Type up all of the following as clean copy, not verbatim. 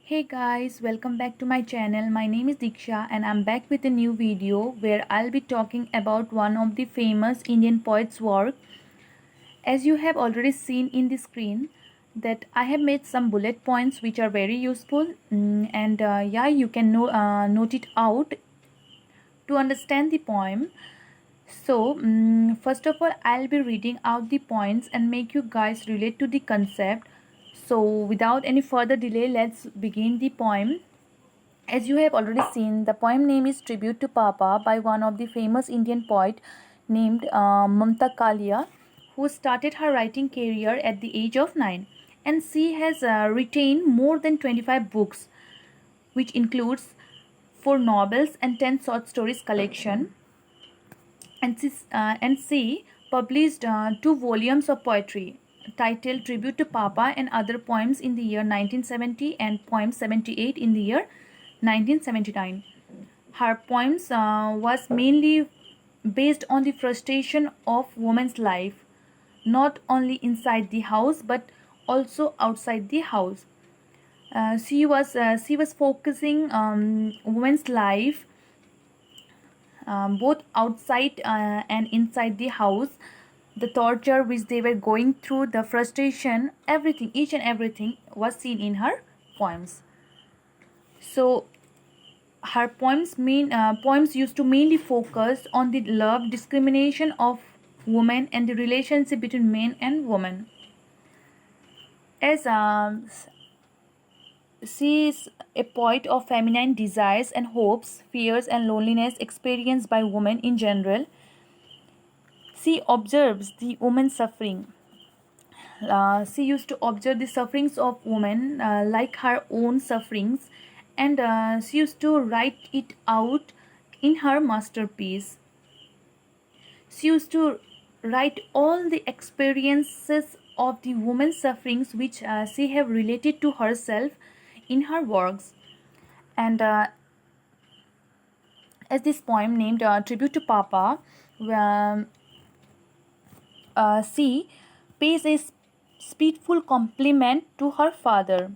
Hey guys, welcome back to my channel. My name is Diksha and I'm back with a new video where I'll be talking about one of the famous Indian poet's work. As you have already seen in the screen that I have made some bullet points which are very useful and yeah, you can note it out to understand the poem. So first of all, I'll be reading out the points and make you guys relate to the concept. So without any further delay, let's begin the poem. As you have already seen, the poem name is Tribute to Papa by one of the famous Indian poet named Mamta Kalia, who started her writing career at the age of 9. And she has retained more than 25 books, which includes 4 novels and 10 short stories collection. And she published 2 volumes of poetry titled Tribute to Papa and Other Poems in the year 1970 and Poem 78 in the year 1979. Her poems was mainly based on the frustration of women's life, not only inside the house but also outside the house. She was focusing women's life both outside and inside the house, the torture which they were going through, the frustration, everything, each and everything was seen in her poems. So her poems used to mainly focus on the love discrimination of women and the relationship between men and women. As she is a poet of feminine desires and hopes, fears and loneliness experienced by women in general. She observes the woman's suffering. She used to observe the sufferings of women like her own sufferings, and she used to write it out in her masterpiece. She used to write all the experiences of the woman's sufferings which she have related to herself in her works. And as this poem named Tribute to Papa, um, she pays a spiteful compliment to her father.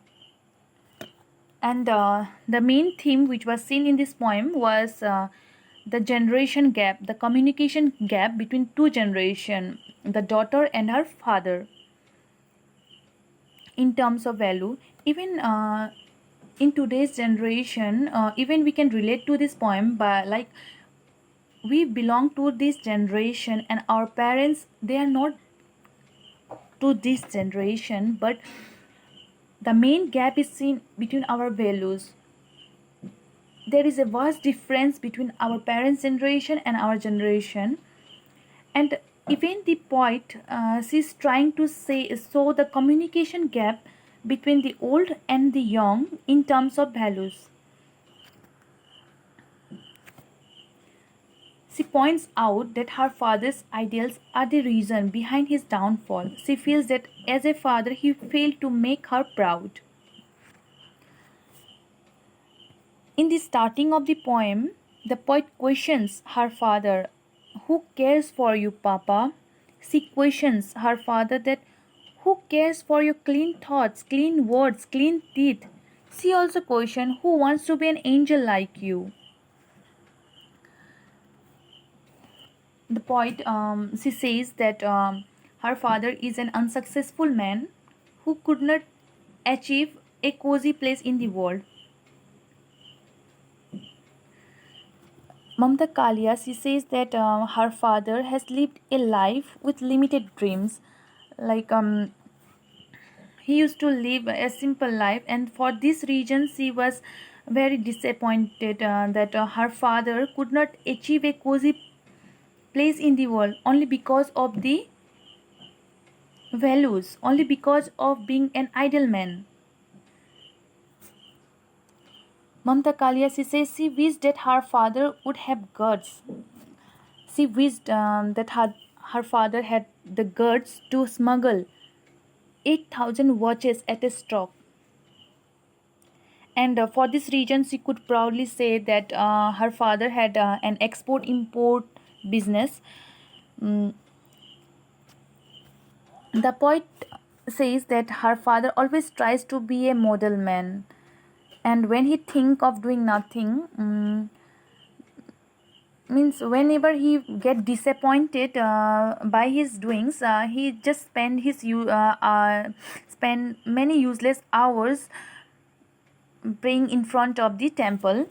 And the main theme which was seen in this poem was the generation gap, the communication gap between two generations, the daughter and her father, in terms of value. Even in today's generation, even we can relate to this poem by like we belong to this generation and our parents, they are not to this generation, but the main gap is seen between our values. There is a vast difference between our parents' generation and our generation. And even the poet, she's trying to say so the communication gap between the old and the young in terms of values. She points out that her father's ideals are the reason behind his downfall. She feels that as a father he failed to make her proud. In the starting of the poem, the poet questions her father, "Who cares for you, Papa?" She questions her father that, "Who cares for your clean thoughts, clean words, clean teeth?" She also questions, "Who wants to be an angel like you?" The poet, she says that her father is an unsuccessful man who could not achieve a cozy place in the world. Mamta Kalia, she says that her father has lived a life with limited dreams. Like he used to live a simple life, and for this reason, she was very disappointed that her father could not achieve a cozy place in the world only because of the values, only because of being an idle man. Mamta Kalia, she says she wished that her father would have guts. She wished that her father had the guts to smuggle 8,000 watches at a stroke. And for this reason, she could proudly say that her father had an export import business. Mm, the poet says that her father always tries to be a model man. And when he think of doing nothing, means whenever he get disappointed by his doings, he just spend many useless hours praying in front of the temple.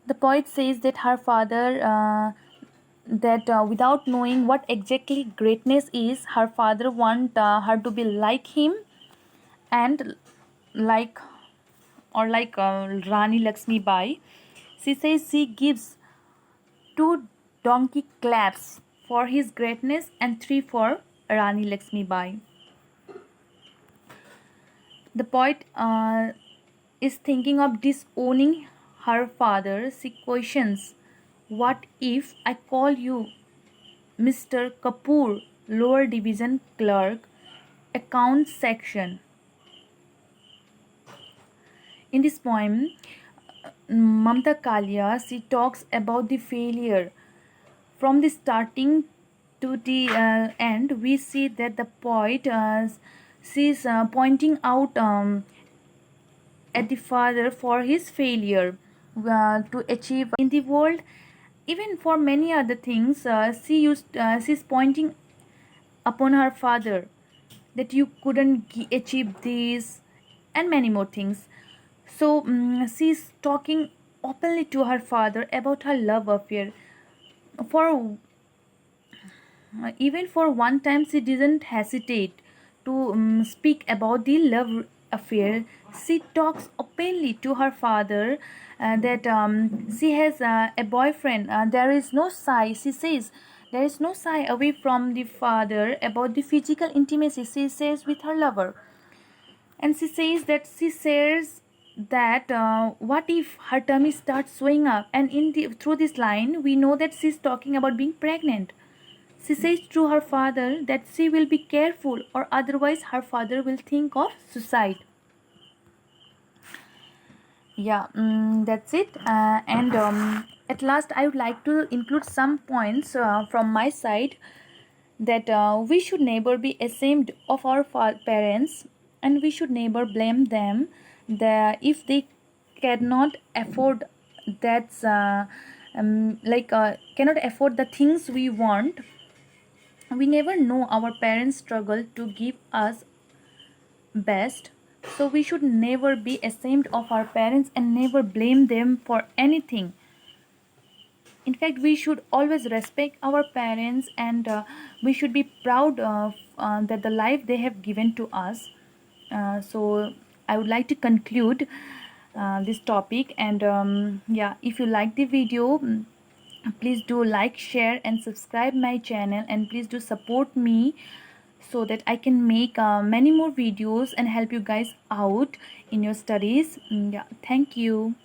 The poet says that her father, that without knowing what exactly greatness is, her father want her to be like him, and like, or like Rani Lakshmi Bai. She says she gives 2 donkey claps for his greatness and 3 for Rani Lakshmi Bai. The poet is thinking of disowning her father. She questions, what if I call you Mr. Kapoor, lower division clerk, accounts section? In this poem, Mamta Kalia, she talks about the failure. From the starting to the end, we see that the poet she's pointing out at the father for his failure to achieve in the world. Even for many other things, she's pointing upon her father that you couldn't achieve this and many more things. So she's talking openly to her father about her love affair. For even for one time, she didn't hesitate to speak about the love affair. She talks openly to her father that she has a boyfriend. There is no sigh. She says there is no sigh away from the father about the physical intimacy she shares with her lover. And she says that she says that what if her tummy starts swelling up, and through this line we know that she's talking about being pregnant. She says to her father that she will be careful, or otherwise her father will think of suicide. Yeah, that's it. And at last, I would like to include some points from my side, that we should never be ashamed of our parents, and we should never blame them if they cannot afford that's cannot afford the things we want. We never know our parents struggle to give us best, so we should never be ashamed of our parents and never blame them for anything. In fact, we should always respect our parents, and we should be proud of that the life they have given to us. So I would like to conclude this topic. And yeah, if you like the video, please do like, share and subscribe my channel, and please do support me so that I can make many more videos and help you guys out in your studies. Yeah, thank you.